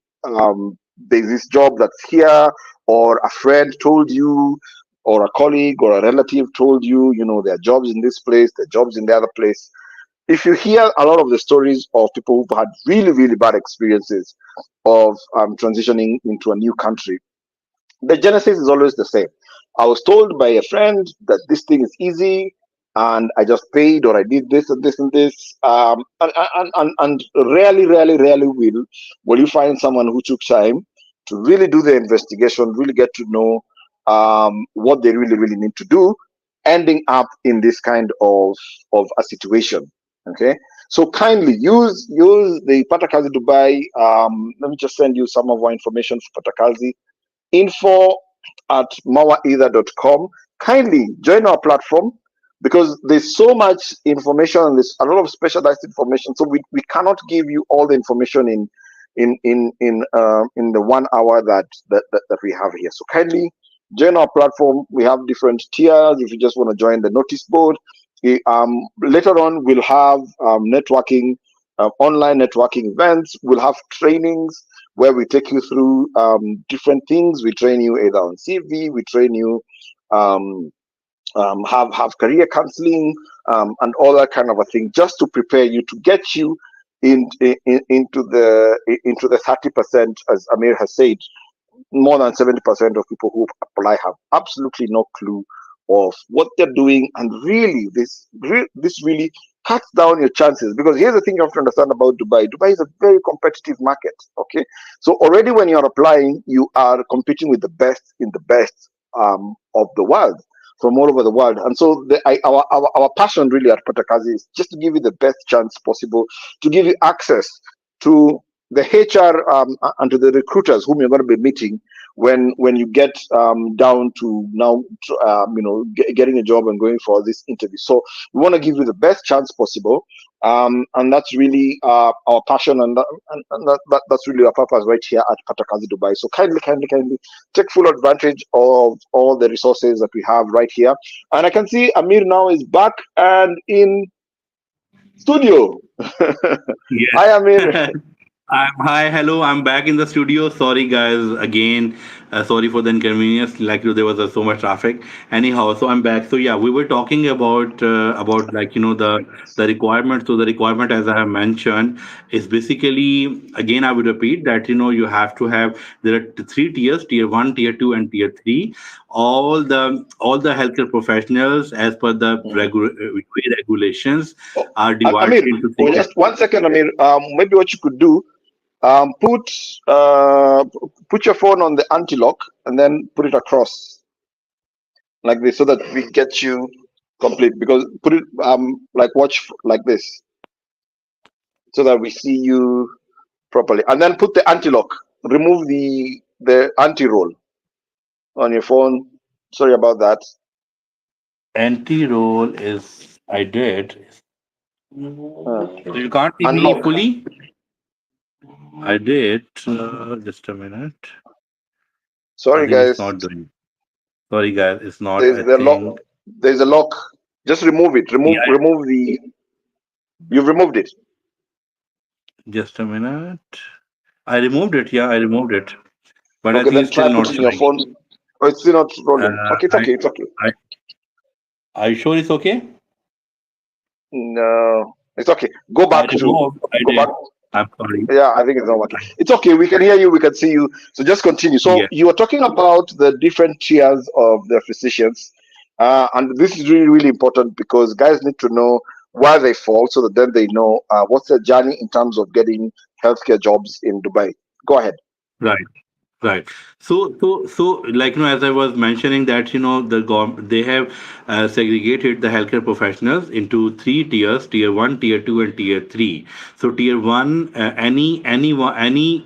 there's this job that's here, or a friend told you, or a colleague or a relative told you, there are jobs in this place, there are jobs in the other place. if you hear a lot of the stories of people who've had really, really bad experiences of transitioning into a new country, the genesis is always the same. I was told by a friend that this thing is easy, and I just paid, or I did this and this and this. And rarely, rarely, rarely will you find someone who took time to really do the investigation, really get to know what they really, really need to do, ending up in this kind of a situation. Okay, so kindly use the Patakazi Dubai. Let me just send you some of our information for Patakazi. Info at mawaitha.com. Kindly join our platform because there's so much information and there's a lot of specialized information. So we cannot give you all the information in the 1 hour that we have here. So kindly join our platform. We have different tiers. If you just want to join the notice board, later on we'll have networking, online networking events. We'll have trainings where we take you through different things. We train you either on CV, we train you um, have career counseling and all that kind of a thing, just to prepare you to get you into the 30%, as Amir has said. More than 70% of people who apply have absolutely no clue of what they're doing, and really this really cuts down your chances. Because here's the thing you have to understand about Dubai is a very competitive market. Okay, so already when you're applying, you are competing with the best in the best of the world, from all over the world. And so our passion really at Patakazi is just to give you the best chance possible, to give you access to the HR and to the recruiters whom you're going to be meeting when you get down to now, getting a job and going for this interview. So we want to give you the best chance possible, and that's really our passion, and that's really our purpose right here at Patakazi Dubai. So kindly take full advantage of all the resources that we have right here. And I can see Amir now is back and in studio. Hi, Amir. Yes. Hi, hello. I'm back in the studio. Sorry, guys, again. Sorry for the inconvenience. Like there was so much traffic. Anyhow, so I'm back. So yeah, we were talking about like the requirement. So the requirement, as I have mentioned, is basically, again I would repeat that you have to have, there are three tiers: tier one, tier two, and tier three. All the healthcare professionals, as per the regulations, Oh, are divided Amir, into three oh, just categories. 1 second, Amir. Maybe what you could do, put put your phone on the anti-lock and then put it across like this, so that we get you complete. Because put it like watch like this, so that we see you properly. And then put the anti-lock. Remove the anti-roll on your phone. Sorry about that. Anti-roll is I did. Uh, So you can't see me Unlock. fully. I did. Just a minute. I Sorry, think it's guys. not doing. Sorry, guys, it's not. There's I the lock. think. There's a lock. Just remove it. Yeah. Remove the. You've removed it. Just a minute. I removed it. Yeah, I removed it. But I Okay, think then it's still try not putting your showing. phone. Oh, it's still not Uh, rolling. Okay, it's I, okay. It's okay. I, are you sure it's okay? No, it's okay. Go I back to. removed. I Go back. did. I'm sorry. Yeah, I think it's not working. It's okay. We can hear you. We can see you. So just continue. So Yeah. you were talking about the different tiers of the physicians, and this is really, really important because guys need to know where they fall, so that then they know what's their journey in terms of getting healthcare jobs in Dubai. Go ahead. Right. Right. So, like as I was mentioning that the they have segregated the healthcare professionals into three tiers: tier one, tier two, and tier three. So, tier one, any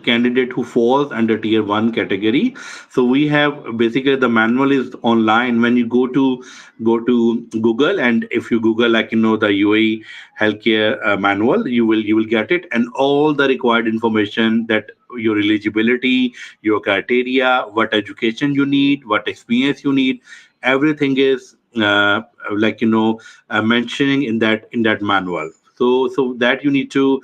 candidate who falls under tier one category. So, we have basically the manual is online. When you go to Google, and if you Google the UAE healthcare manual, you will get it, and all the required information, that your eligibility, your criteria, what education you need, what experience you need, everything is mentioning in that manual. So that you need to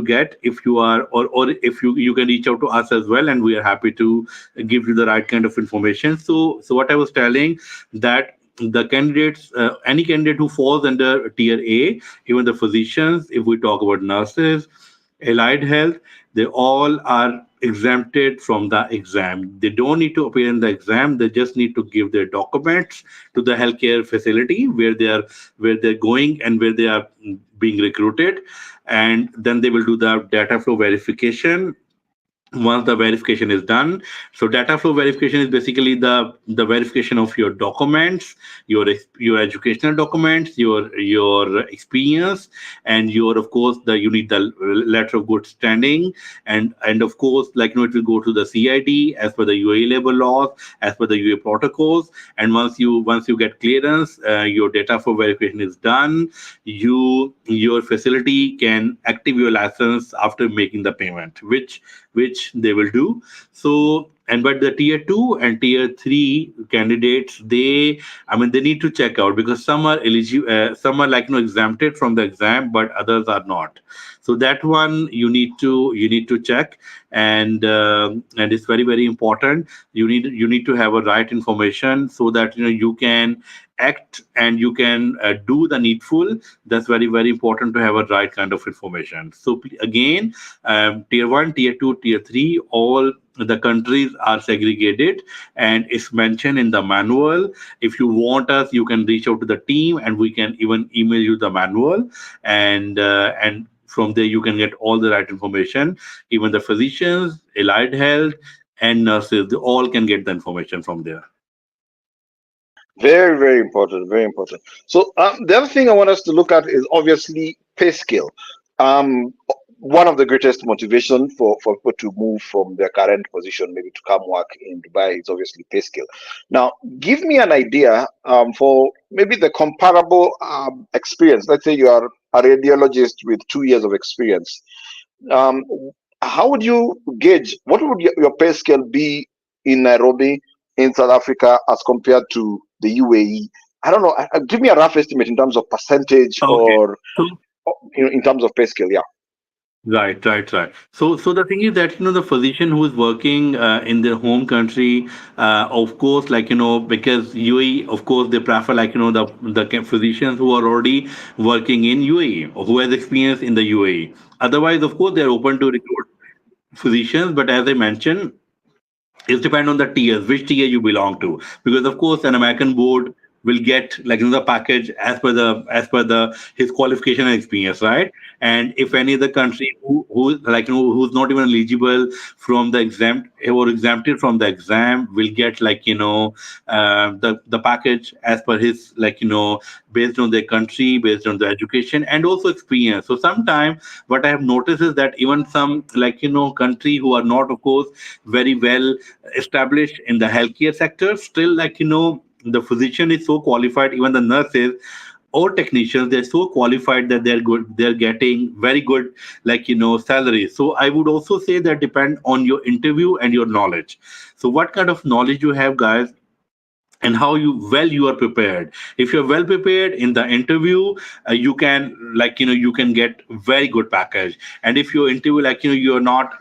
get, if you are, or if you can reach out to us as well, and we are happy to give you the right kind of information. So what I was telling, that the candidates, any candidate who falls under tier A, even the physicians, if we talk about nurses, allied health, they all are exempted from the exam. They don't need to appear in the exam. They just need to give their documents to the healthcare facility where they're going and where they are being recruited, and then they will do the data flow verification. Once the verification is done, so data flow verification is basically the verification of your documents, your educational documents, your experience, and your, of course, the you need the letter of good standing, and of course, it will go to the CID as per the UAE labor laws, as per the UAE protocols. And once you get clearance, your data flow verification is done. Your facility can active your license after making the payment, which they will do. So, and but the tier 2 and tier 3 candidates, they need to check out, because some are eligible, some are exempted from the exam, but others are not. So that one you need to check, and it's very, very important. You need to have a right information, so that you can act and you can do the needful. That's very, very important, to have a right kind of information. So again, tier 1, tier 2, tier 3, all the countries are segregated, and it's mentioned in the manual. If you want us, you can reach out to the team, and we can even email you the manual, and from there you can get all the right information. Even the physicians, allied health, and nurses, they all can get the information from there. Very, very important. Very important. So the other thing I want us to look at is obviously pay scale. Um, One of the greatest motivation for people to move from their current position, maybe to come work in Dubai, is obviously pay scale. Now, give me an idea for maybe the comparable experience. Let's say you are a radiologist with 2 years of experience. Um, how would you gauge what would your pay scale be in Nairobi, in South Africa, as compared to the UAE? I don't know. Give me a rough estimate in terms of percentage, Okay. or So in terms of pay scale. Yeah. right. So the thing is that the physician who is working in their home country, of course, because UAE, of course, they prefer the physicians who are already working in UAE, or who has experience in the UAE. Otherwise, of course, they are open to recruit physicians. But as I mentioned, it depends on the tiers, which tier you belong to, because of course an American board will get the package as per the his qualification and experience, right? And if any other country who's not even eligible from the exempt, or exempted from the exam, will get the package as per his based on their country, based on the education and also experience. So sometimes what I have noticed is that even some country who are not, of course, very well established in the healthcare sector, still the physician is so qualified, even the nurses or technicians, they're so qualified that they're getting very good salaries. So I would also say that depend on your interview and your knowledge. So what kind of knowledge you have, guys, and how you are prepared. If you're well prepared in the interview, you can you can get very good package. And if your interview you're not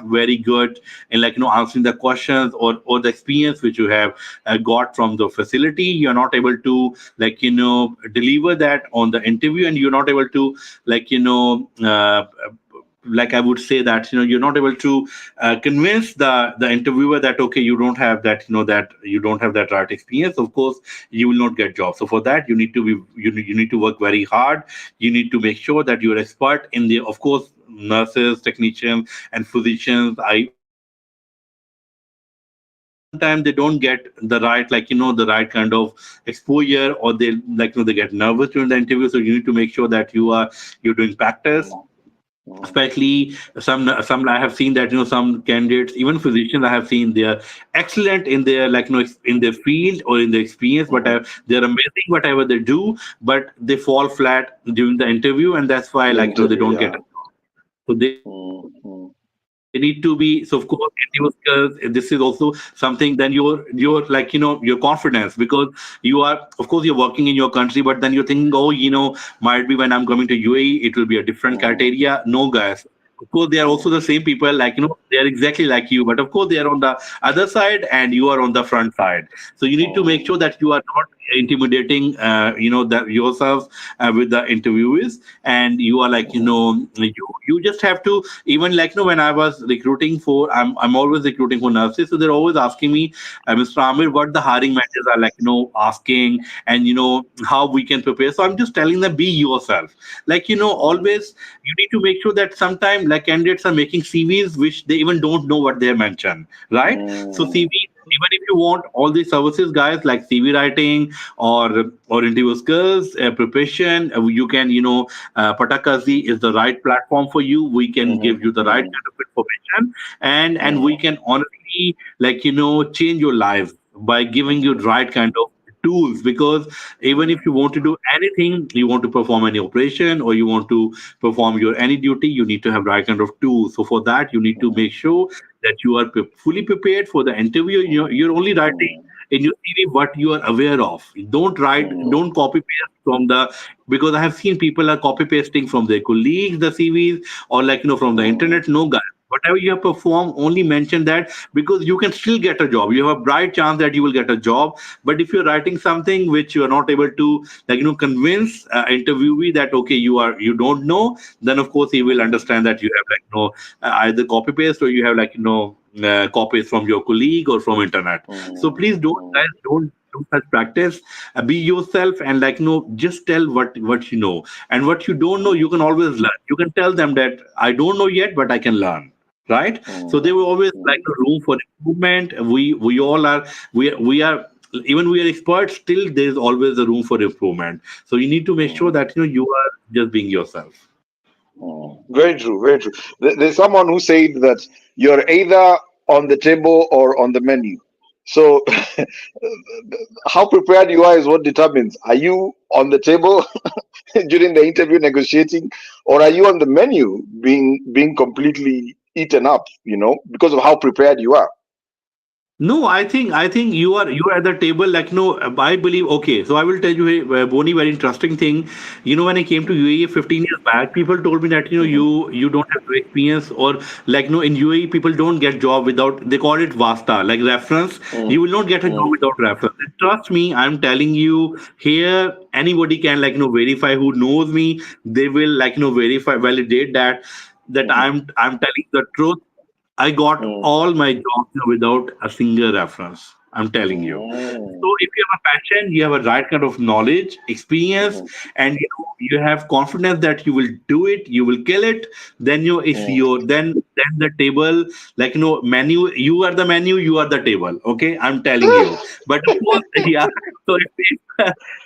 very good in answering the questions, or the experience which you have got from the facility, you're not able to deliver that on the interview, and you're not able to I would say that you're not able to convince the interviewer that okay, you don't have that that you don't have that right experience. Of course, you will not get job. So for that, you need to work very hard. You need to make sure that you're expert in the, of course, nurses, technicians, and physicians. I would say that sometimes they don't get the right the right kind of exposure, or they they get nervous during the interview. So you need to make sure that you're doing practice. Mm. Especially some I have seen that some candidates, even physicians, I have seen they are excellent in their in their field or in their experience, but Mm. they're amazing whatever they do, but they fall flat during the interview, and that's why The they interview, don't get yeah. a job. So they need to be, so of Mm. course, interview skills. This is also something. Then your your confidence, because you are, of course, you're working in your country, but then you're thinking, oh, might be when I'm coming to UAE, it will be a different Mm. criteria. No, guys, Of course, they are also the same people, like, they are exactly like you, but of course, they are on the other side and you are on the front side. So you need to make sure that you are not intimidating, that yourself with the interviewees, and you are like, you just have to, even like, when I was recruiting for, I'm always recruiting for nurses, so they're always asking me, Mr. Amir, what the hiring managers are like, asking, and how we can prepare. So I'm just telling them, be yourself. Like, always you need to make sure that sometimes like candidates are making CVs which they even don't know what they mentioned, right? So CV, even if you want all these services, guys, like CV writing or interview skills, preparation, you can, Patakazi is the right platform for you. We can give you the right kind of information, and we can honestly, like, change your life by giving you the right kind of tools. Because even if you want to do anything, you want to perform any operation or you want to perform your any duty, you need to have right kind of tools. So for that, you need to make sure that you are fully prepared for the interview. You're only writing in your CV what you are aware of. Don't copy paste from the, because I have seen people are copy pasting from their colleagues the CVs, or like, from the internet. No, guys, whatever you have performed, only mention that, because you can still get a job. You have a bright chance that you will get a job. But if you're writing something which you are not able to, like, convince interviewee that okay, you don't know, then of course he will understand that you have, like, either copy paste, or you have, like, copies from your colleague or from internet. So please don't, guys, don't do such practice. Be yourself, and like, just tell what you know, and what you don't know you can always learn. You can tell them that I don't know yet, but I can learn, right? So they will always like a room for improvement. We all are, we are, even we are experts, still there is always a room for improvement. So you need to make sure that you are just being yourself. Very true, very true. There's someone who said that you're either on the table or on the menu. So, how prepared you are is what determines. Are you on the table during the interview negotiating, or are you on the menu being completely eaten up? Because of how prepared you are. No, I think you are at the table. Like, no, I believe. Okay, so I will tell you, Boni, very interesting thing. When I came to UAE 15 years back, people told me that you don't have no experience, or like, no, in UAE people don't get job without, they call it Vasta, like reference. You will not get a job without reference. And trust me, I'm telling you here, anybody can, like, verify, who knows me. They will, like, verify, validate that I'm telling the truth. I got all my jobs without a single reference. I'm telling you. So if you have a passion, you have a right kind of knowledge, experience, and you have confidence that you will do it, you will kill it. Then it's your, then the table, like, menu. You are the menu. You are the table. Okay, I'm telling you. But of course, yeah. So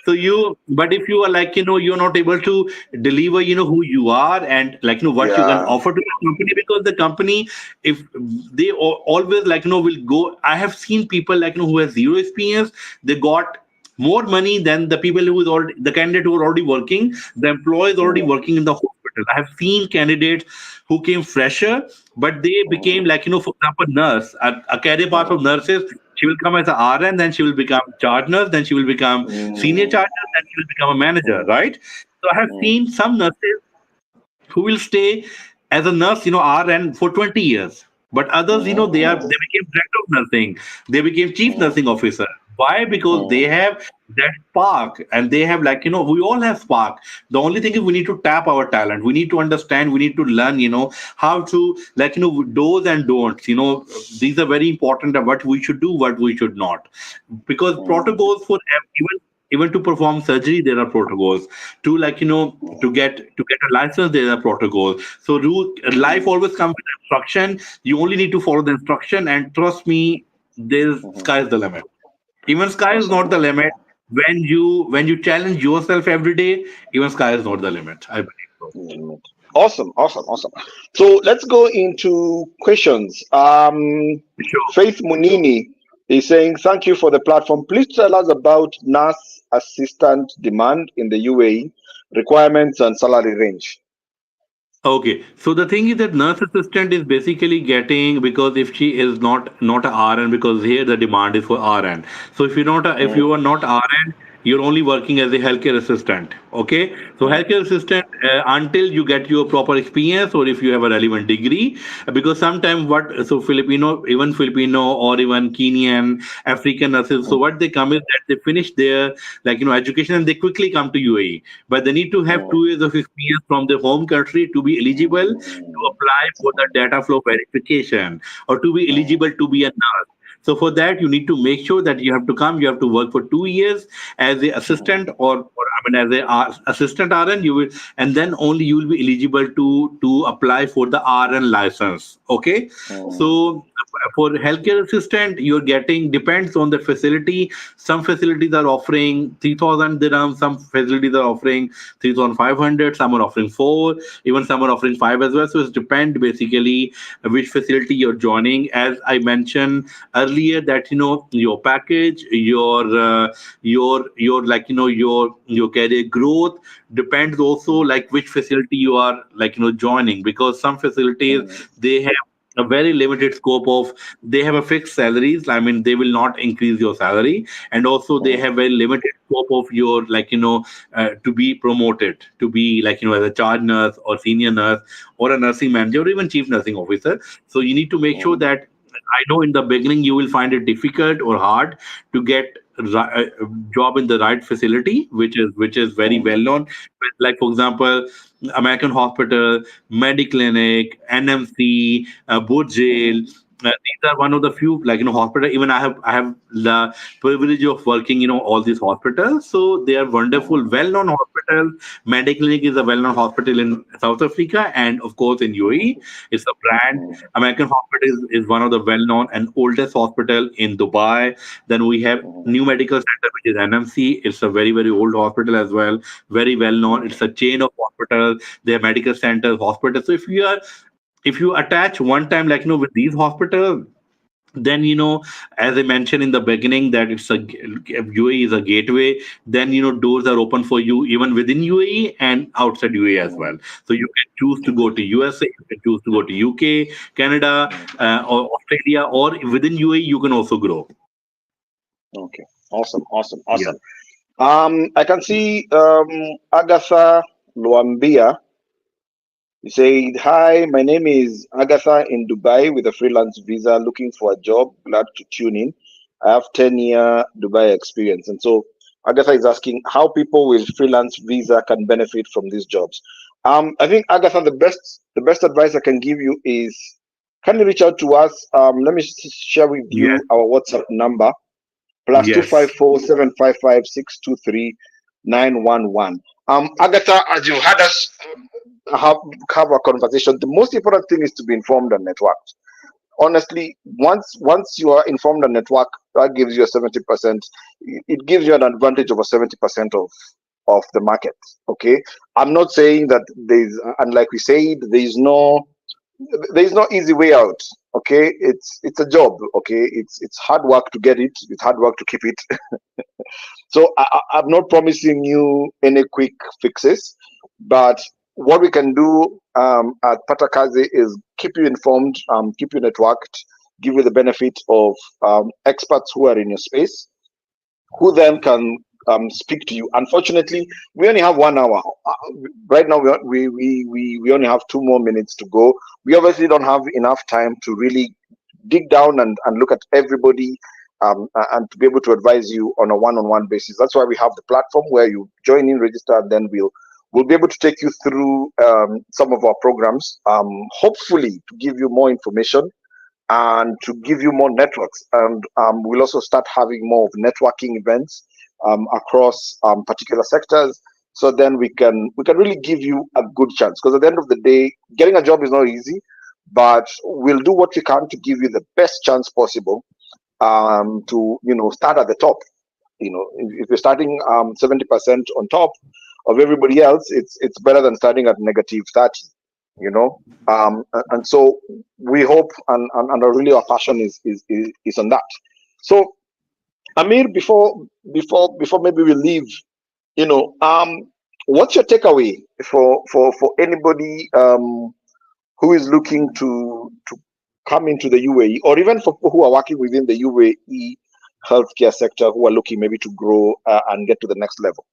so but if you are, like, you're not able to deliver, who you are, and like, what you can Yeah. offer to the company, because the company, if they always, like, will go. I have seen people, like, who has zero experience, they got more money than the people who is already, the candidate who are already working, the employee is already working in the hospital. I have seen candidates who came fresher, but they became, like, for example, nurse, a career path of nurses. She will come as a RN, then she will become charge nurse, then she will become senior charge nurse, then she will become a manager, right? So I have seen some nurses who will stay as a nurse, RN for 20 years. But others, they became director of nursing, they became chief nursing officer. Why? Because they have that spark, and they have, like, we all have spark. The only thing is we need to tap our talent. We need to understand. We need to learn, how to, like, do's and don'ts. These are very important. Of what we should do, what we should not, because protocols for even to perform surgery, there are protocols. To, like, to get a license, there are protocols. So life always comes with instruction. You only need to follow the instruction, and trust me, there's sky is the limit. Even sky is not the Awesome. limit. When you challenge yourself every day, even sky is not the limit, I believe so. Awesome, awesome, awesome. So let's go into questions. Sure. Faith Munini is saying, "Thank you for the platform. Please tell us about nurse assistant demand in the UAE, requirements and salary range." Okay, so the thing is that nurse assistant is basically getting, because if she is not a RN, because here the demand is for RN. So if you are not RN, you're only working as a healthcare assistant. Okay, so healthcare assistant until you get your proper experience, or if you have a relevant degree, because sometimes what, so Filipino, even Filipino or even Kenyan, African nurses, so what they come is that they finish their, like, education, and they quickly come to UAE, but they need to have 2 years of experience from their home country to be eligible to apply for the data flow verification, or to be eligible to be a nurse. So for that, you need to make sure that you have to come. You have to work for 2 years as a assistant, or I mean, as a assistant RN. You will, and then only you will be eligible to apply for the RN license. Okay, so for healthcare assistant, you're getting, depends on the facility. Some facilities are offering 3,000 dirham. Some facilities are offering 3,500. Some are offering four. Even some are offering five as well. So it depends basically which facility you're joining. As I mentioned earlier, that your package, your like your career growth depends also, like which facility you are, like joining, because some facilities, they have a very limited scope of, they have a fixed salaries. I mean, they will not increase your salary, and also they have very limited scope of your, like to be promoted to be, like as a charge nurse or senior nurse or a nursing manager or even chief nursing officer. So you need to make sure that, I know in the beginning you will find it difficult or hard to get a job in the right facility, which is very well known. Like for example, American Hospital, Mediclinic, NMC, Boot Jail. These are one of the few, like hospital. Even I have the privilege of working all these hospitals. So they are wonderful, well known hospitals. Mediclinic is a well known hospital in South Africa, and of course in UAE, it's a brand. American Hospital is one of the well known and oldest hospital in Dubai. Then we have New Medical Center, which is NMC. It's a very, very old hospital as well, very well known. It's a chain of hospitals. They have medical centers, hospitals. So if you attach one time, like with these hospitals, then as I mentioned in the beginning, that it's a UAE is a gateway. Then doors are open for you even within UAE and outside UAE as well. So you can choose to go to USA, you can choose to go to UK, Canada, or Australia, or within UAE you can also grow. Okay. Awesome. Awesome. Yeah. Awesome. I can see Agatha Luambia. You say, "Hi, my name is Agatha in Dubai with a freelance visa, looking for a job. Glad to tune in. I have 10-year Dubai experience." And so Agatha is asking how people with freelance visa can benefit from these jobs. I think, Agatha, the best advice I can give you is, can you reach out to us? Let me share with Yes. you our WhatsApp number, plus two five Yes. four 755 623 911. Agatha, as you had us have have a conversation, the most important thing is to be informed and networked. Honestly, once you are informed and networked, that gives you a 70%. It gives you an advantage over 70% of the market. Okay, I'm not saying that there's, and like we said, there is no easy way out. Okay, it's a job. Okay, it's hard work to get it. It's hard work to keep it. So I'm not promising you any quick fixes, but what we can do at Patakazi is keep you informed, keep you networked, give you the benefit of experts who are in your space, who then can speak to you. Unfortunately, we only have 1 hour. Right now, we only have 2 more minutes to go. We obviously don't have enough time to really dig down and look at everybody, and to be able to advise you on a one-on-one basis. That's why we have the platform where you join in, register, and then we'll be able to take you through some of our programs, hopefully to give you more information and to give you more networks. And we'll also start having more of networking events across particular sectors. So then we can really give you a good chance. Because at the end of the day, getting a job is not easy, but we'll do what we can to give you the best chance possible, to start at the top. If you're starting 70% on top of everybody else, it's better than starting at negative 30. you know and so we hope, and really our passion is on that. So, Amir, before maybe we leave, what's your takeaway for anybody who is looking to come into the UAE, or even for people who are working within the UAE, healthcare sector who are looking maybe to grow and get to the next level?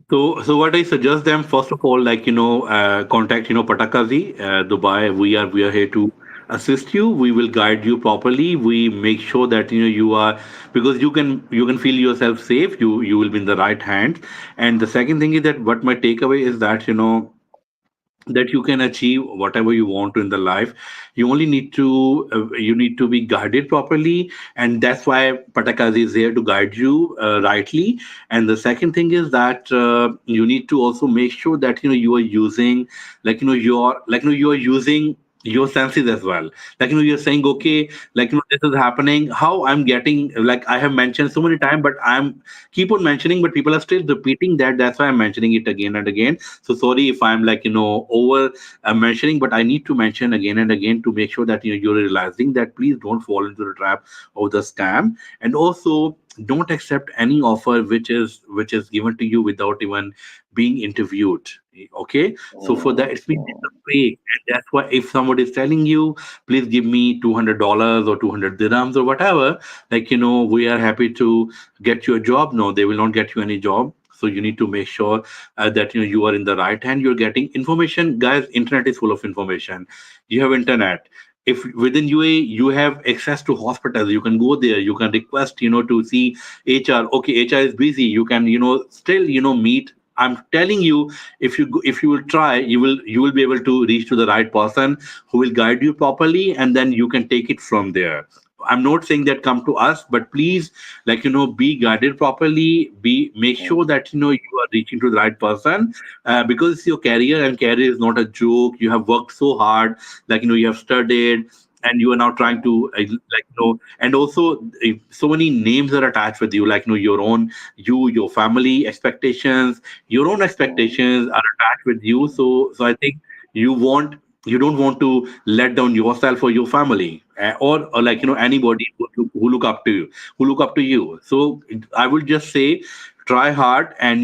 So what I suggest them first of all, like contact Patakazi, Dubai. We are here to assist you. We will guide you properly. We make sure that you are, because you can feel yourself safe. You will be in the right hands. And the second thing is that what my takeaway is that that you can achieve whatever you want to in the life. You only need to be guided properly, and that's why Patakazi is here to guide you rightly. And the second thing is that you need to also make sure that you are using, you are using your senses as well. You're saying, okay, this is happening, how I'm getting, like I have mentioned so many times, but I'm keep on mentioning, but people are still repeating that. That's why I'm mentioning it again and again. So sorry if I'm over mentioning, but I need to mention again and again to make sure that you're realizing that please don't fall into the trap of the scam. And also don't accept any offer which is given to you without even being interviewed. Okay, so for that it's been it's a fake, and that's why if somebody is telling you please give me $200 or 200 dirhams or whatever, we are happy to get you a job. No, they will not get you any job. So you need to make sure that you are in the right hand. You're getting information, guys. Internet is full of information. You have internet. If within UAE you have access to hospitals, you can go there. You can request to see HR. Okay, HR is busy. You can still meet. I'm telling you, if you will try, you will be able to reach to the right person who will guide you properly, and then you can take it from there. I'm not saying that come to us, but please, be guided properly. Make sure that you are reaching to the right person, because it's your career, and career is not a joke. You have worked so hard, you have studied, and you are now trying to and also so many names are attached with you, your own, your family expectations, your own expectations are attached with you. So I think you want you don't want to let down yourself or your family, or anybody who look up to you, so I would just say try hard, and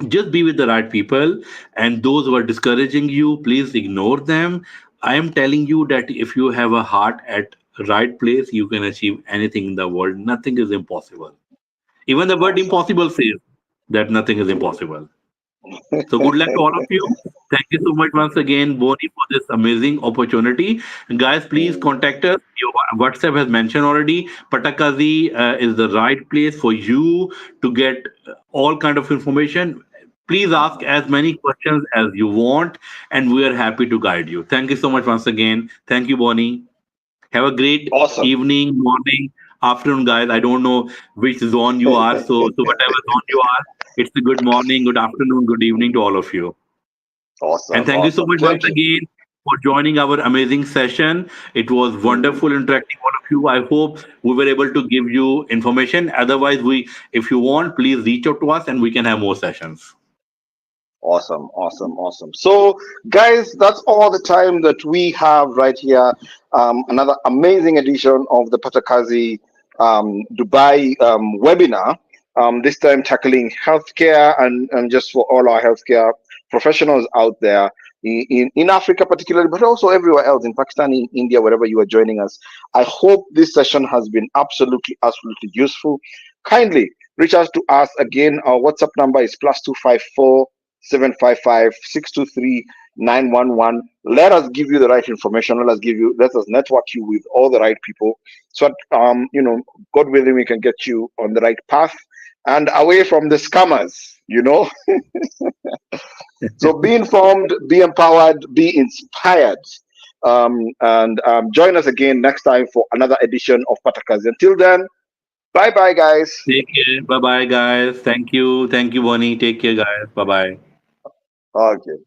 just be with the right people. And those who are discouraging you, please ignore them. I am telling you that if you have a heart at right place, you can achieve anything in the world. Nothing is impossible. Even the word Awesome. impossible says that nothing is impossible. So good luck to all of you. Thank you so much once again, Boni, for this amazing opportunity. Guys, please contact us. Your WhatsApp has mentioned already. Patakazi is the right place for you to get all kind of information. Please ask as many questions as you want, and we are happy to guide you. Thank you so much once again. Thank you, Boni. Have a great Awesome. evening, morning, afternoon, guys. I don't know which zone you are, so whatever zone you are, it's a good morning, good afternoon, good evening to all of you. And Awesome. thank you so Awesome. much once Thank you. again for joining our amazing session. It was wonderful interacting all of you. I hope we were able to give you information. Otherwise, if you want, please reach out to us and we can have more sessions. Awesome, awesome, awesome. So, guys, that's all the time that we have right here. Another amazing edition of the Patakazi Dubai webinar. This time tackling healthcare and just for all our healthcare professionals out there in Africa, particularly, but also everywhere else in Pakistan, in India, wherever you are joining us. I hope this session has been absolutely, absolutely useful. Kindly reach out to us again. Our WhatsApp number is +254 755 623 911. Let us give you the right information. Let us network you with all the right people. So God willing, we can get you on the right path and away from the scammers. So be informed, be empowered, be inspired. And join us again next time for another edition of Patakas. Until then, bye bye, guys. Take care. Bye bye, guys. Thank you. Thank you, Bonnie. Take care, guys. Bye bye. Okay.